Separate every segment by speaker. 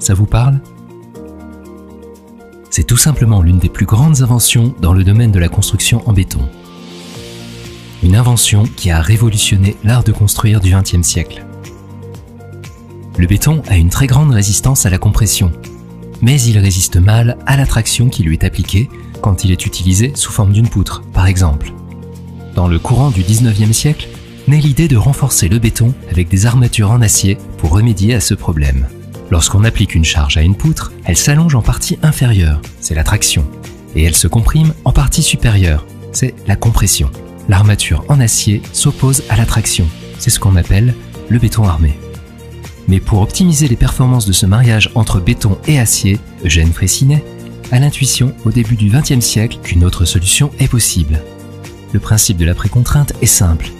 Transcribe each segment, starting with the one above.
Speaker 1: Ça vous parle? C'est tout simplement l'une des plus grandes inventions dans le domaine de la construction en béton. Une invention qui a révolutionné l'art de construire du XXe siècle. Le béton a une très grande résistance à la compression, mais il résiste mal à la traction qui lui est appliquée quand il est utilisé sous forme d'une poutre, par exemple. Dans le courant du XIXe siècle, naît l'idée de renforcer le béton avec des armatures en acier pour remédier à ce problème. Lorsqu'on applique une charge à une poutre, elle s'allonge en partie inférieure, c'est la traction, et elle se comprime en partie supérieure, c'est la compression. L'armature en acier s'oppose à la traction, c'est ce qu'on appelle le béton armé. Mais pour optimiser les performances de ce mariage entre béton et acier, Eugène Freycinet a l'intuition au début du XXe siècle qu'une autre solution est possible. Le principe de la précontrainte est simple.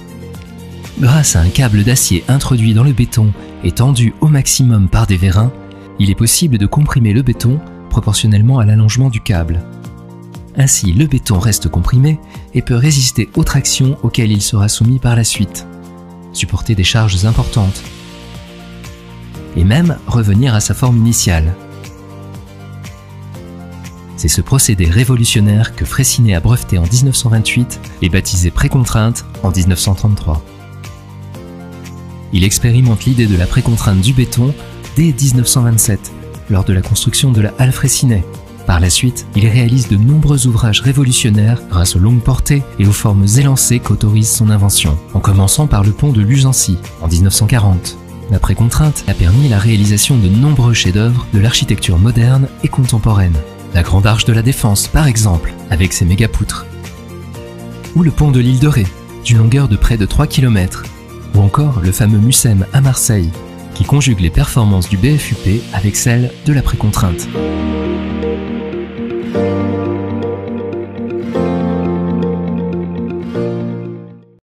Speaker 1: Grâce à un câble d'acier introduit dans le béton et tendu au maximum par des vérins, il est possible de comprimer le béton proportionnellement à l'allongement du câble. Ainsi, le béton reste comprimé et peut résister aux tractions auxquelles il sera soumis par la suite, supporter des charges importantes, et même revenir à sa forme initiale. C'est ce procédé révolutionnaire que Freycinet a breveté en 1928 et baptisé précontrainte en 1933. Il expérimente l'idée de la précontrainte du béton dès 1927, lors de la construction de la halle Freycinet. Par la suite, il réalise de nombreux ouvrages révolutionnaires grâce aux longues portées et aux formes élancées qu'autorise son invention, en commençant par le pont de Luzancy en 1940. La précontrainte a permis la réalisation de nombreux chefs-d'œuvre de l'architecture moderne et contemporaine. La Grande Arche de la Défense, par exemple, avec ses mégapoutres. Ou le pont de l'île de Ré, d'une longueur de près de 3 km. Ou encore le fameux Mucem à Marseille, qui conjugue les performances du BFUP avec celles de la précontrainte.